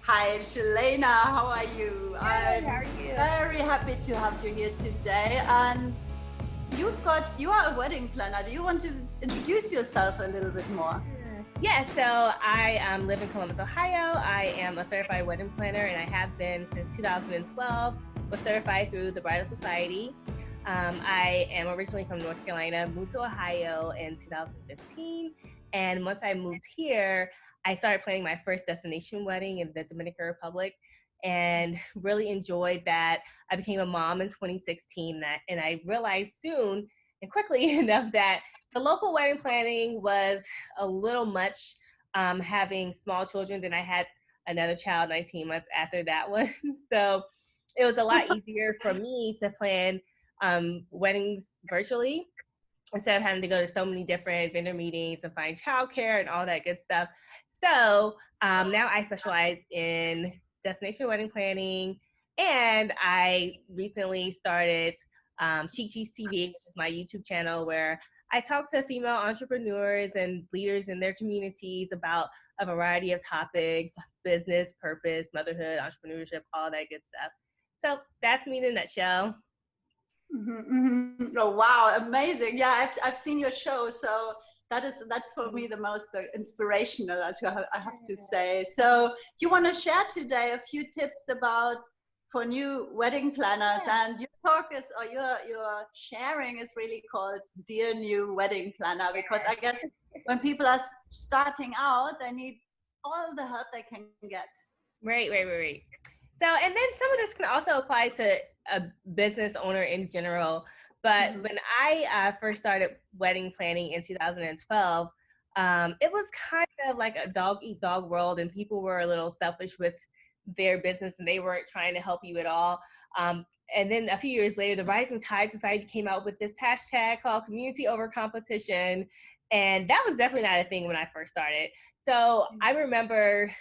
Hi, Shalena. How are you? Good. How I'm are you? very happy to have you here today. And you are a wedding planner. Do you want to introduce yourself a little bit more? Yeah, so I live in Columbus, Ohio. I am a certified wedding planner, and I have been since 2012. Was certified through the Bridal Society. I am originally from North Carolina, moved to Ohio in 2015, and once I moved here, I started planning my first destination wedding in the Dominican Republic, and really enjoyed that. I became a mom in 2016, and I realized soon and quickly enough that the local wedding planning was a little much, having small children. Then I had another child 19 months after that one. So it was a lot easier for me to plan weddings virtually instead of having to go to so many different vendor meetings and find childcare and all that good stuff. So now I specialize in destination wedding planning, and I recently started Chic Cheese TV, which is my YouTube channel where I talk to female entrepreneurs and leaders in their communities about a variety of topics: business, purpose, motherhood, entrepreneurship, all that good stuff. So that's me in a nutshell. Oh, wow, amazing! Yeah, I've seen your show, so that's for me the most inspirational. I have to say. So you want to share today a few tips about for new wedding planners, and your talk is or your sharing is really called "Dear New Wedding Planner" because I guess when people are starting out, they need all the help they can get. Right. So, and then some of this can also apply to a business owner in general. But Mhm. when I first started wedding planning in 2012, it was kind of like a dog eat dog world, and people were a little selfish with their business and they weren't trying to help you at all. And then a few years later, the Rising Tide Society came out with this hashtag called Community Over Competition. And that was definitely not a thing when I first started. So I remember,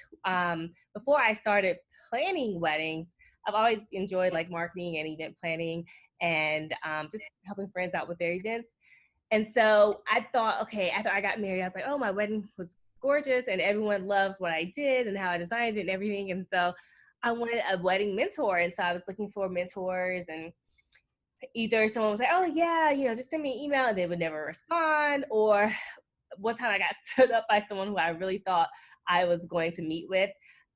before I started planning weddings, I've always enjoyed like marketing and event planning, and just helping friends out with their events. And so I thought, okay, after I got married, I was like, oh, my wedding was gorgeous and everyone loved what I did and how I designed it and everything. And so I wanted a wedding mentor. And so I was looking for mentors, and either someone was like, oh, yeah, just send me an email, and they would never respond. Or one time I got stood up by someone who I really thought I was going to meet with.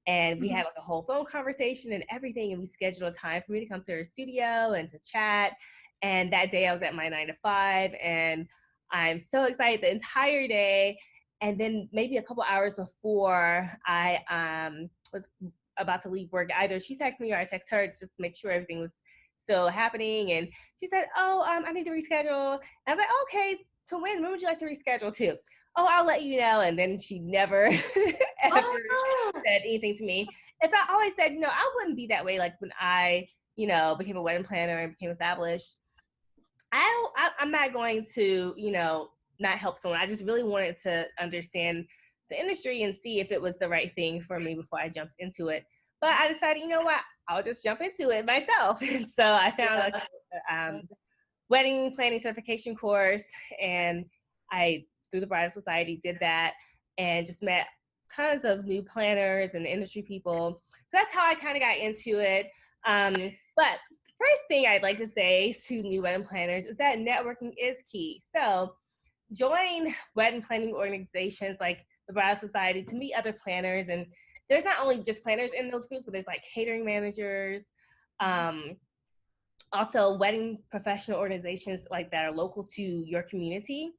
And we had like a whole phone conversation and everything. And we scheduled a time for me to come to her studio and to chat. And that day I was at my 9 to 5. And I'm so excited the entire day. And then maybe a couple hours before I was about to leave work, either she texted me or I texted her just to make sure everything was still happening. And she said, oh, I need to reschedule. And I was like, okay, to when would you like to reschedule to? Oh, I'll let you know. And then she never ever Oh said anything to me. And so I always said, I wouldn't be that way. Like when I, became a wedding planner and became established, I'm not going to, not help someone. I just really wanted to understand the industry and see if it was the right thing for me before I jumped into it. But I decided, you know what, I'll just jump into it myself. And so I found yeah. a wedding planning certification course, and I, through the Bridal Society, did that and just met tons of new planners and industry people. So that's how I kind of got into it. But first thing I'd like to say to new wedding planners is that networking is key. So join wedding planning organizations like the Bridal Society to meet other planners. And there's not only just planners in those groups, but there's like catering managers, um, also wedding professional organizations like that are local to your community.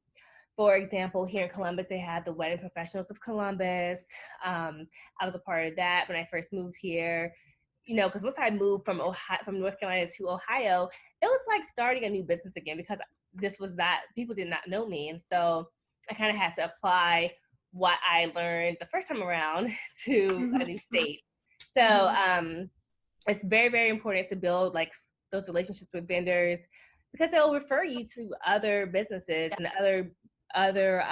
For example, here in Columbus, they had the Wedding Professionals of Columbus. I was a part of that when I first moved here. Because once I moved from North Carolina to Ohio, it was like starting a new business again because this was not, people did not know me, and so I kind of had to apply what I learned the first time around to a new state. So it's very, very important to build like those relationships with vendors because they'll refer you to other businesses and other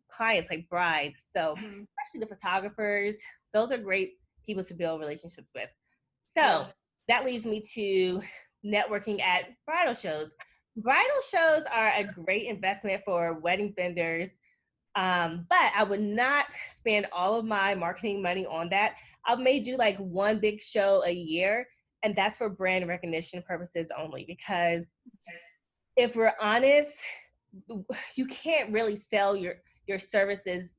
clients like brides. So especially the photographers, those are great people to build relationships with. So Yeah. that leads me to networking at bridal shows. Bridal shows are a great investment for wedding vendors, But I would not spend all of my marketing money on that. I may do like one big show a year, and that's for brand recognition purposes only. Because if we're honest, you can't really sell your services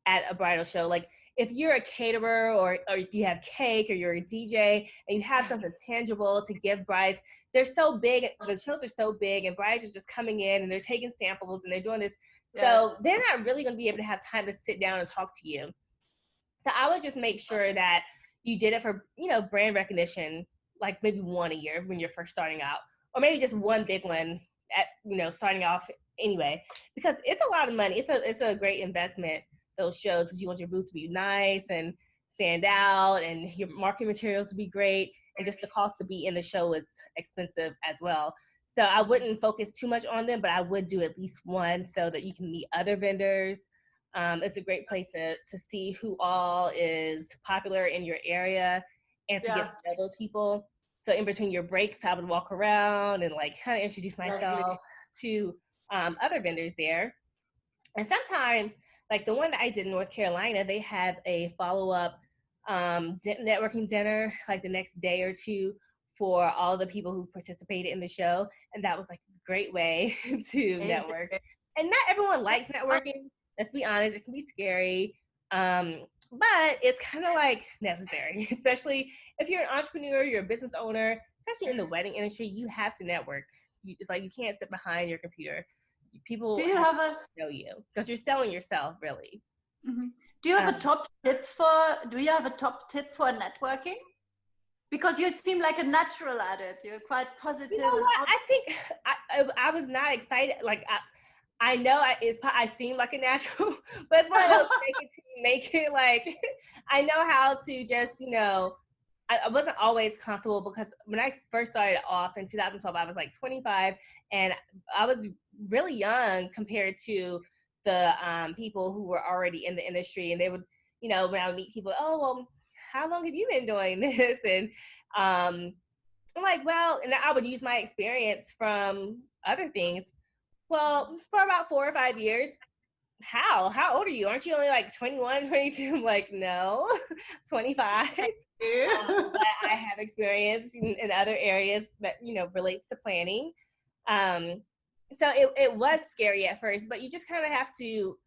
at a bridal show. Like if you're a caterer or if you have cake or you're a DJ and you have something tangible to give brides, they're so big, the shows are so big and brides are just coming in and they're taking samples and they're doing this. So they're not really going to be able to have time to sit down and talk to you. So I would just make sure that you did it for, brand recognition, like maybe one a year when you're first starting out, or maybe just one big one at, starting off anyway, because it's a lot of money. It's a great investment, those shows, because you want your booth to be nice and stand out and your marketing materials to be great. And just the cost to be in the show is expensive as well. So I wouldn't focus too much on them, but I would do at least one so that you can meet other vendors. It's a great place to see who all is popular in your area and to get to know those people. So in between your breaks, I would walk around and like kind of introduce myself to other vendors there. And sometimes, like the one that I did in North Carolina, they had a follow-up networking dinner like the next day or two for all the people who participated in the show. And that was like a great way to network. And not everyone likes networking. Let's be honest, it can be scary. But it's kind of like necessary, especially if you're an entrepreneur, you're a business owner, especially in the wedding industry, you have to network. It's like you can't sit behind your computer. People do you have a know you because you're selling yourself, really. Do you have a top tip for networking? Because you seem like a natural at it. You're quite positive. You know what? I think I was not excited. Like I know I seem like a natural, but it's one of those make it like I know how to just, I wasn't always comfortable because when I first started off in 2012, I was like 25 and I was really young compared to the people who were already in the industry. And they would, when I would meet people, oh, well, how long have you been doing this? And I'm like, well, and I would use my experience from other things. Well, for about 4 or 5 years. How old are you? Aren't you only like 21, 22? I'm like, no, 25. But I have experience in other areas that, relates to planning. So it was scary at first, but you just kind of have to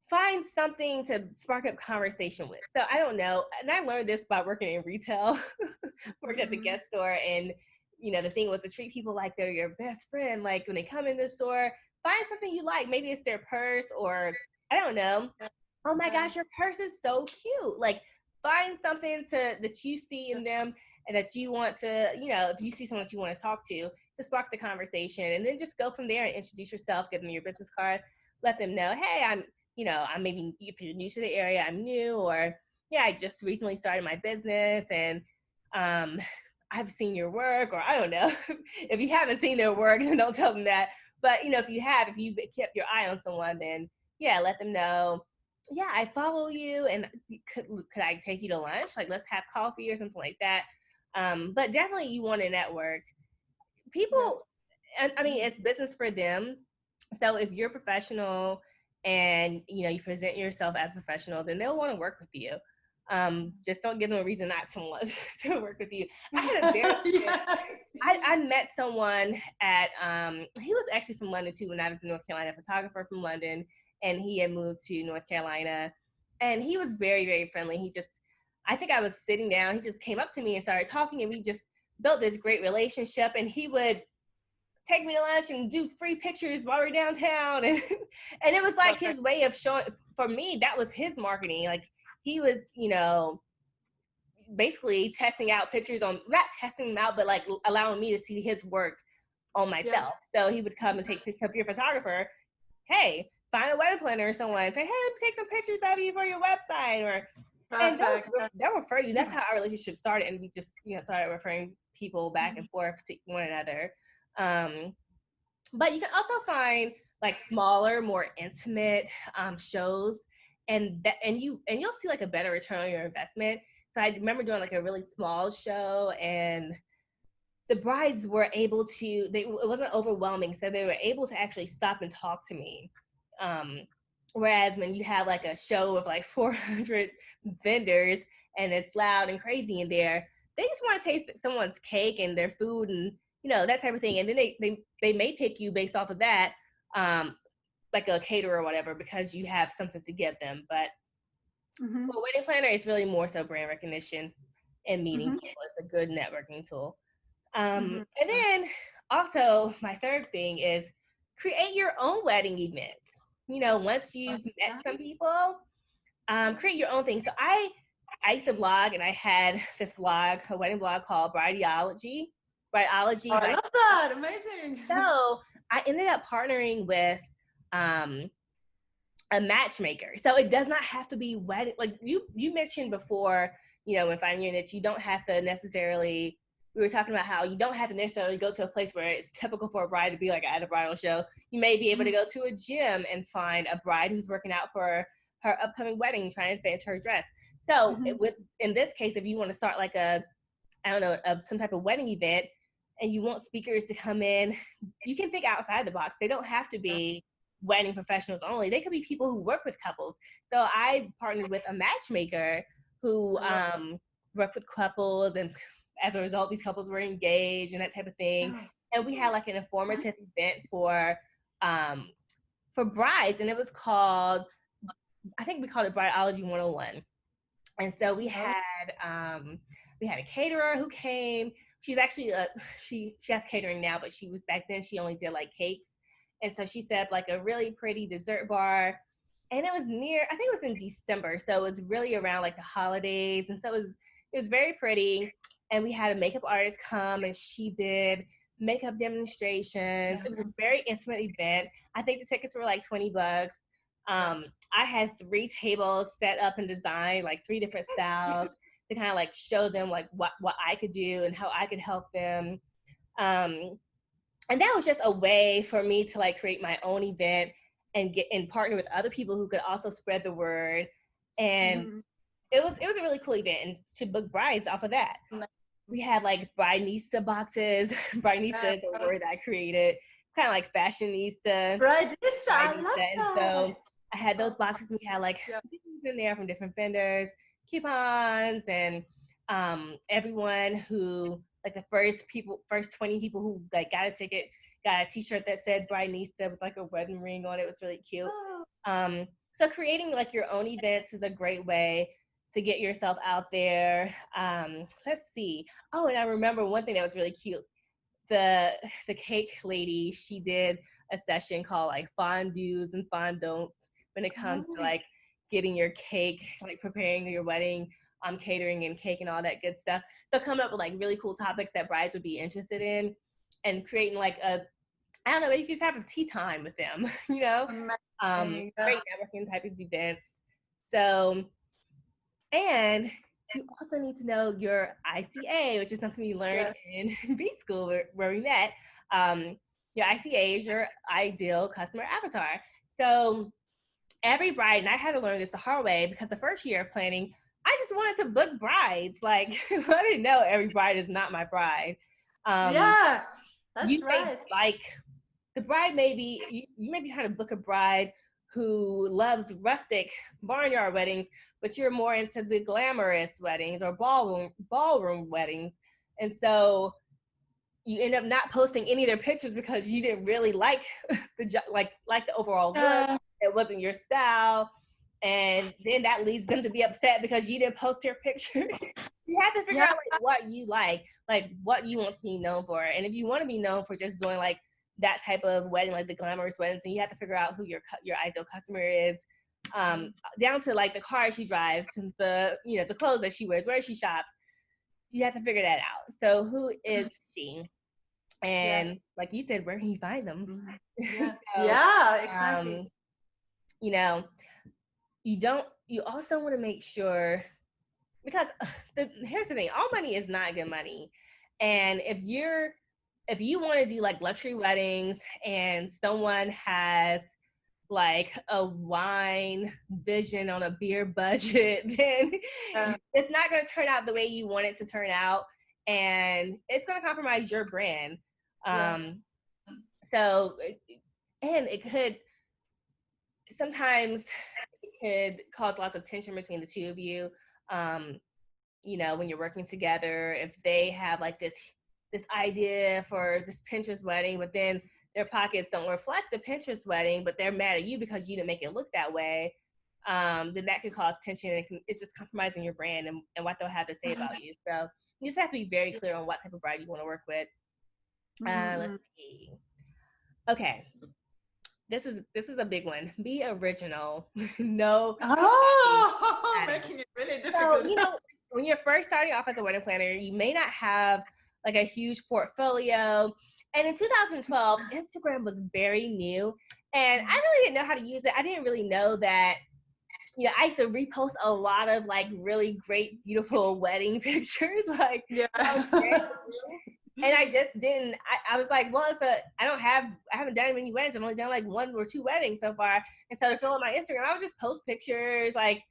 find something to spark up conversation with. So I don't know. And I learned this by working in retail, worked at the guest store. And, the thing was to treat people like they're your best friend. Like when they come in the store, find something you like. Maybe it's their purse or I don't know. Oh my gosh, your purse is so cute. Like find something that you see in them and that you want to, if you see someone that you want to talk to spark the conversation, and then just go from there and introduce yourself, give them your business card, let them know, hey, I'm maybe if you're new to the area, I'm new, or I just recently started my business and I've seen your work, or I don't know. If you haven't seen their work, then don't tell them that. But if you've kept your eye on someone, then let them know. Yeah, I follow you, and could I take you to lunch? Like, let's have coffee or something like that. But definitely, you want to network. People, I mean, it's business for them. So if you're professional and you present yourself as professional, then they'll want to work with you. Just don't give them a reason not to want to work with you. I had a very I met someone at he was actually from London too when I was in North Carolina, a photographer from London, and he had moved to North Carolina, and he was very, very friendly. I think I was sitting down, he just came up to me and started talking, and we just built this great relationship, and he would take me to lunch and do free pictures while we're downtown. And and it was like his way of showing, for me, that was his marketing. Like he was, basically testing out pictures not testing them out, but like allowing me to see his work on myself. So he would come and take pictures. If you're a photographer, hey, find a wedding planner or someone and say, hey, let me take some pictures of you for your website. Or and they'll refer you. That's how our relationship started. And we just, started referring people back and forth to one another. But you can also find like smaller, more intimate shows, and you'll see like a better return on your investment. So I remember doing like a really small show, and the brides were able to, it wasn't overwhelming, so they were able to actually stop and talk to me. Whereas when you have like a show of like 400 vendors and it's loud and crazy in there, they just want to taste someone's cake and their food and, you know, that type of thing. And then they may pick you based off of that, like a caterer or whatever, because you have something to give them. But for wedding planner, it's really more so brand recognition and meeting people. It's a good networking tool. And then also my third thing is create your own wedding events. You know, once you've met some people, create your own thing. So I used to blog, and I had this blog, a wedding blog called Brideology. Brideology. Oh, I love that. Amazing. So I ended up partnering with a matchmaker. So it does not have to be wedding. Like you mentioned before, you know, when finding your niche, you don't have to necessarily. We were talking about how you don't have to necessarily go to a place where it's typical for a bride to be like at a bridal show. You may be able to go to a gym and find a bride who's working out for her upcoming wedding, trying to fit her dress. So in this case, if you want to start like some type of wedding event, and you want speakers to come in, you can think outside the box. They don't have to be wedding professionals only. They could be people who work with couples. So I partnered with a matchmaker who worked with couples, and as a result, these couples were engaged and that type of thing. And we had like an informative event for brides, and it was called, I think we called it Brideology 101. And so we had a caterer who came. She's actually she has catering now, but she was back then, she only did like cakes. And so she set up like a really pretty dessert bar. And it was near, I think it was in December. So it was really around like the holidays. And so it was very pretty. And we had a makeup artist come, and she did makeup demonstrations. It was a very intimate event. I think the tickets were like $20. I had 3 tables set up and designed, like 3 different styles to kind of like show them like what I could do and how I could help them. And that was just a way for me to like create my own event and partner with other people who could also spread the word. And it was a really cool event, and to book brides off of that. We had like Bridenista boxes. Bridenista is a word that I created, kind of like fashionista. Bridenista, I love that. And so I had those boxes. We had like things in there from different vendors, coupons, and everyone who, like the first 20 people who like got a ticket got a t-shirt that said Bridenista with like a wedding ring on it. It was really cute. So creating like your own events is a great way to get yourself out there. Let's see. Oh, and I remember one thing that was really cute. The cake lady, she did a session called like fondues and fondants when it comes to like getting your cake, like preparing your wedding, catering and cake and all that good stuff. So coming up with like really cool topics that brides would be interested in, and creating like I don't know, maybe you could just have a tea time with them, you know? Great networking type of events. So, and you also need to know your ICA, which is something we learned in B school where we met. Your ICA is your ideal customer avatar. So every bride, and I had to learn this the hard way, because the first year of planning, I just wanted to book brides. Like, I didn't know every bride is not my bride. That's you right. Like, the bride may be, you may be trying to book a bride who loves rustic barnyard weddings, but you're more into the glamorous weddings or ballroom weddings. And so you end up not posting any of their pictures because you didn't really like the overall look. It wasn't your style. And then that leads them to be upset because you didn't post your picture. You have to figure out like what you like what you want to be known for. And if you want to be known for just doing like that type of wedding, like the glamorous weddings, and you have to figure out who your ideal customer is, down to like the car she drives, the clothes that she wears, where she shops. You have to figure that out. So who is she? And like you said, where can you find them? Exactly. You also want to make sure, because here's the thing, all money is not good money. And if you want to do like luxury weddings and someone has like a wine vision on a beer budget, then it's not going to turn out the way you want it to turn out, and it's going to compromise your brand. So, and it could, sometimes it could cause lots of tension between the two of you. You know, when you're working together, if they have like this idea for this Pinterest wedding, but then their pockets don't reflect the Pinterest wedding, but they're mad at you because you didn't make it look that way, then that could cause tension. It's just compromising your brand and what they'll have to say about you. So you just have to be very clear on what type of bride you want to work with. Let's see. Okay. This is a big one. Be original. No. Making it really So, difficult. you know, when you're first starting off as a wedding planner, you may not have like a huge portfolio. And in 2012, Instagram was very new. And I really didn't know how to use it. I didn't really know that, you know, I used to repost a lot of like really great, beautiful wedding pictures. Like, Yeah. and I just didn't. I was like, well, I haven't done many weddings. I've only done like 1 or 2 weddings so far. And so to fill out my Instagram, I would just post pictures, like,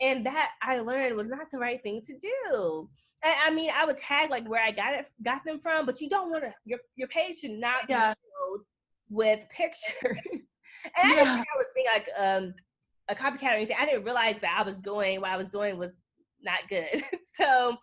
and that I learned was not the right thing to do. I mean, I would tag like where I got them from, but you don't want to. Your page should not be filled with pictures. And I didn't think I was being like a copycat or anything. I didn't realize that what I was doing was not good. So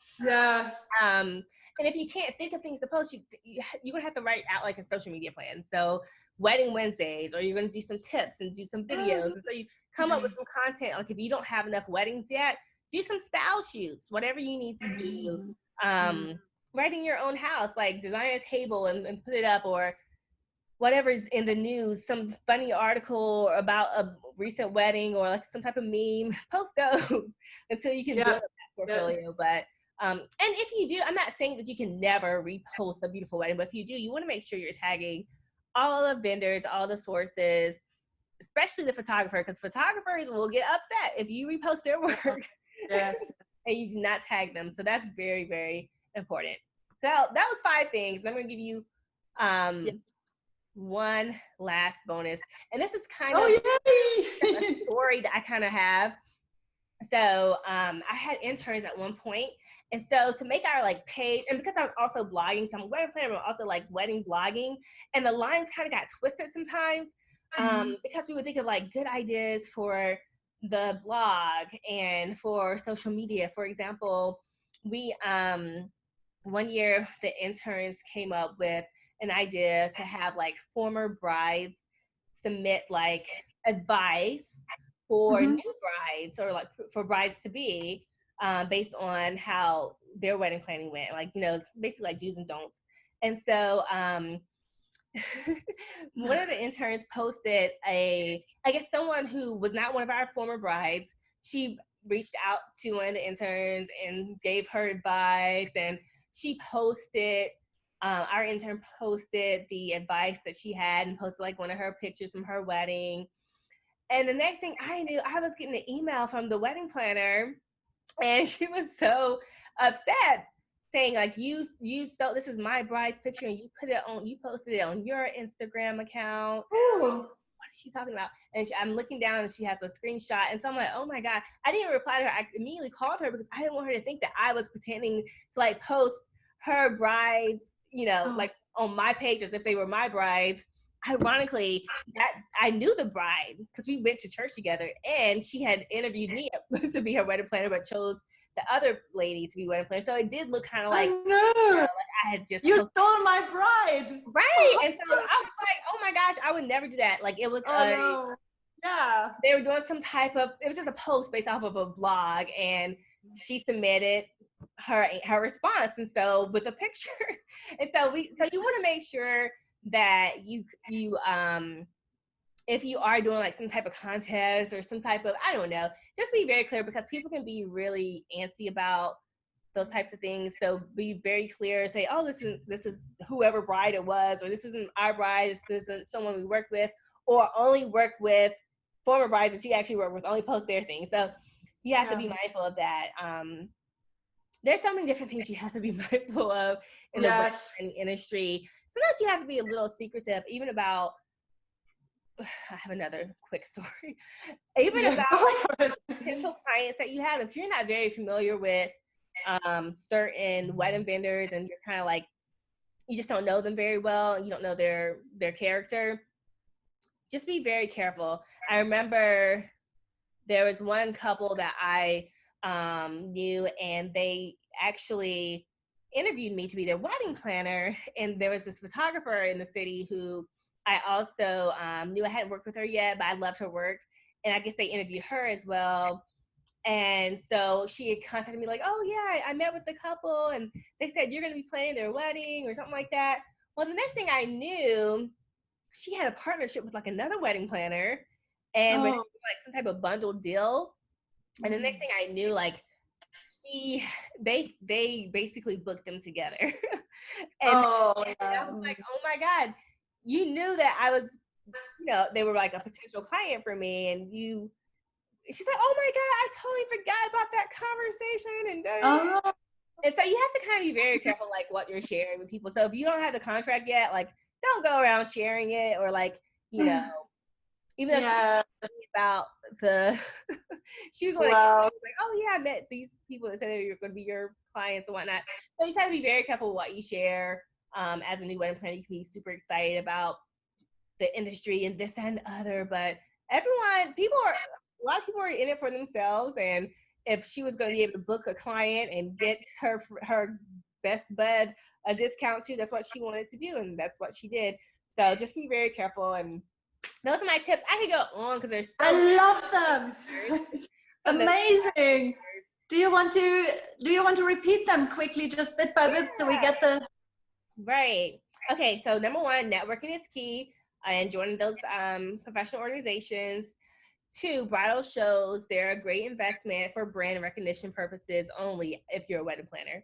and if you can't think of things to post, you're gonna have to write out like a social media plan. So wedding Wednesdays, or you're gonna do some tips and do some videos. And so you come up with some content. Like if you don't have enough weddings yet, do some style shoots, whatever you need to do. Right in your own house, like design a table and put it up, or whatever's in the news, some funny article about a recent wedding or like some type of meme, post those until you can build up that portfolio. But and if you do, I'm not saying that you can never repost a beautiful wedding, but if you do, you want to make sure you're tagging all the vendors, all the sources, especially the photographer, because photographers will get upset if you repost their work. Yes. And you do not tag them. So that's very, very important. So that was 5 things. I'm going to give you one last bonus. And this is kind of a story that I kind of have. So I had interns at one point. And so to make our like page, and because I was also blogging, so I'm a wedding planner, but also like wedding blogging, and the lines kind of got twisted sometimes because we would think of like good ideas for the blog and for social media. For example, we one year the interns came up with an idea to have like former brides submit like advice for new brides, or like for brides to be, based on how their wedding planning went, like, you know, basically like do's and don'ts. And so one of the interns posted I guess someone who was not one of our former brides, she reached out to one of the interns and gave her advice, and she posted, our intern posted the advice that she had and posted like one of her pictures from her wedding. And the next thing I knew, I was getting an email from the wedding planner, and she was so upset, saying like, you stole, this is my bride's picture and you posted it on your Instagram account. What is she talking about? And I'm looking down and she has a screenshot. And so I'm like, oh my God. I didn't reply to her. I immediately called her because I didn't want her to think that I was pretending to like post her brides, you know, like on my page as if they were my brides. Ironically, that I knew the bride because we went to church together, and she had interviewed me to be her wedding planner, but chose the other lady to be wedding planner. So it did look kind of like, you know, like I had just stole my bride, right? And so I was like, oh my gosh, I would never do that. Like it was they were doing some type of, it was just a post based off of a blog, and she submitted her response, and so with a picture. And so you want to make sure that you if you are doing like some type of contest or some type of, I don't know, just be very clear, because people can be really antsy about those types of things. So be very clear, say, oh, this is whoever bride it was, or this isn't our bride, this isn't someone we work with, or only work with former brides that you actually work with, only post their things. So you have to be mindful of that. There's so many different things you have to be mindful of in the wedding industry. Sometimes you have to be a little secretive, even about, I have another quick story, even about like potential clients that you have. If you're not very familiar with certain wedding vendors, and you're kind of like, you just don't know them very well, and you don't know their character, just be very careful. I remember there was one couple that I knew, and they actually interviewed me to be their wedding planner. And there was this photographer in the city who I also knew. I hadn't worked with her yet, but I loved her work. And I guess they interviewed her as well. And so she had contacted me like, oh yeah, I met with the couple and they said you're going to be planning their wedding or something like that. Well, the next thing I knew, she had a partnership with like another wedding planner, and like some type of bundle deal. And the next thing I knew, like they basically booked them together. And I was like, oh my God, you knew that I was, they were like a potential client for me, and she's like, oh my God, I totally forgot about that conversation. And so you have to kind of be very careful, like what you're sharing with people. So if you don't have the contract yet, like don't go around sharing it, or like, even though she was about she was like, oh yeah, I met these people that said they were going to be your clients and whatnot. So you just have to be very careful with what you share. As a new wedding planner, you can be super excited about the industry and this, that, and the other, but a lot of people are in it for themselves, and if she was going to be able to book a client and get her best bud a discount too, that's what she wanted to do, and that's what she did. So just be very careful. And those are my tips. I could go on because there's I love them. Amazing. Do you want to repeat them quickly, just bit by bit, so we get the right? Okay, so number one, networking is key, and joining those professional organizations. 2, bridal shows, they're a great investment for brand recognition purposes only if you're a wedding planner.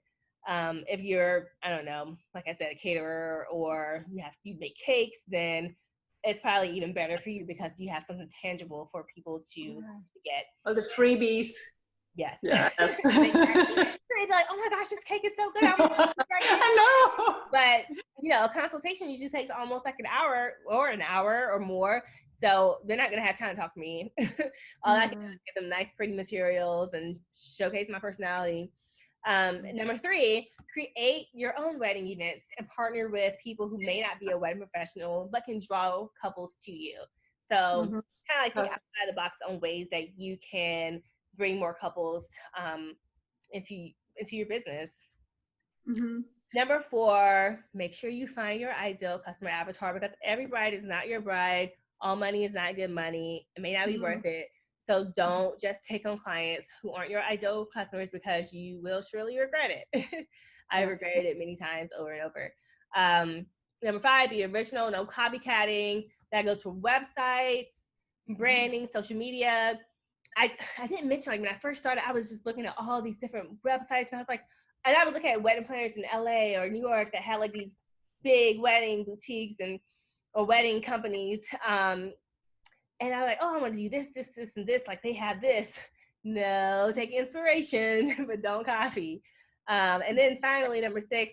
If you're, I don't know, like I said, a caterer, or you make cakes, then it's probably even better for you because you have something tangible for people to get. Oh, the freebies. Yes. Yes. They'd be like, oh my gosh, this cake is so good. I know. But, a consultation usually takes almost like an hour or more. So they're not going to have time to talk to me. All I can do is give them nice, pretty materials and showcase my personality. Number 3, create your own wedding events and partner with people who may not be a wedding professional, but can draw couples to you. So kind of like think outside the box on ways that you can bring more couples into your business. Number 4, make sure you find your ideal customer avatar, because every bride is not your bride. All money is not good money. It may not be worth it. So don't just take on clients who aren't your ideal customers, because you will surely regret it. I regretted it many times over and over. Number 5, be original, no copycatting. That goes for websites, branding, social media. I didn't mention, like when I first started, I was just looking at all these different websites, and I was like, and I would look at wedding planners in LA or New York that had like these big wedding boutiques or wedding companies. And I was like, oh, I want to do this, and this. Like they have this. No, take inspiration, but don't copy. And then finally, number 6,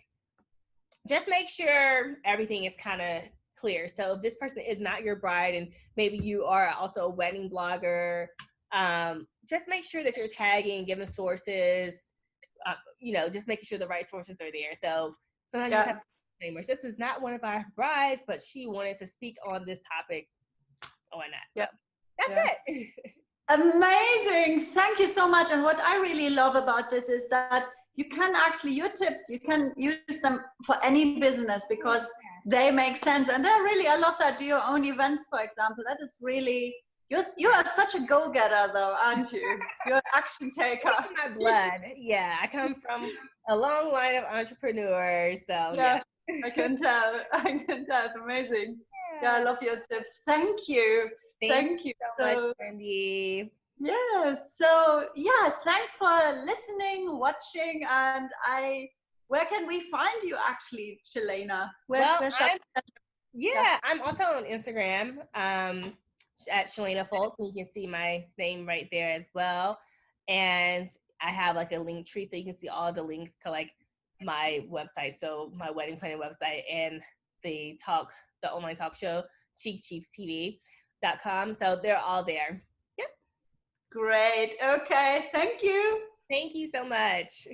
just make sure everything is kind of clear. So if this person is not your bride, and maybe you are also a wedding blogger, just make sure that you're tagging, giving sources, just making sure the right sources are there. So sometimes you just have disclaimers. This is not one of our brides, but she wanted to speak on this topic. Why not? That's it. Amazing. Thank you so much. And what I really love about this is that you can actually, your tips, you can use them for any business because they make sense. And they're really, I love that. Do your own events, for example. That is really, you are such a go-getter though, aren't you? You're an action taker. It's my blood. Yeah, I come from a long line of entrepreneurs. So yeah. I can tell. It's amazing. Yeah, I love your tips. Thank you. Thank you so much, Wendy. Yes. So yeah, thanks for listening, watching, and where can we find you actually, Shelena? I'm also on Instagram at Shelena Foltz, and you can see my name right there as well. And I have like a link tree, so you can see all the links to like my website, so my wedding planning website and the online talk show, CheekChiefsTV.com. So they're all there. Yep. Great. Okay. Thank you. Thank you so much.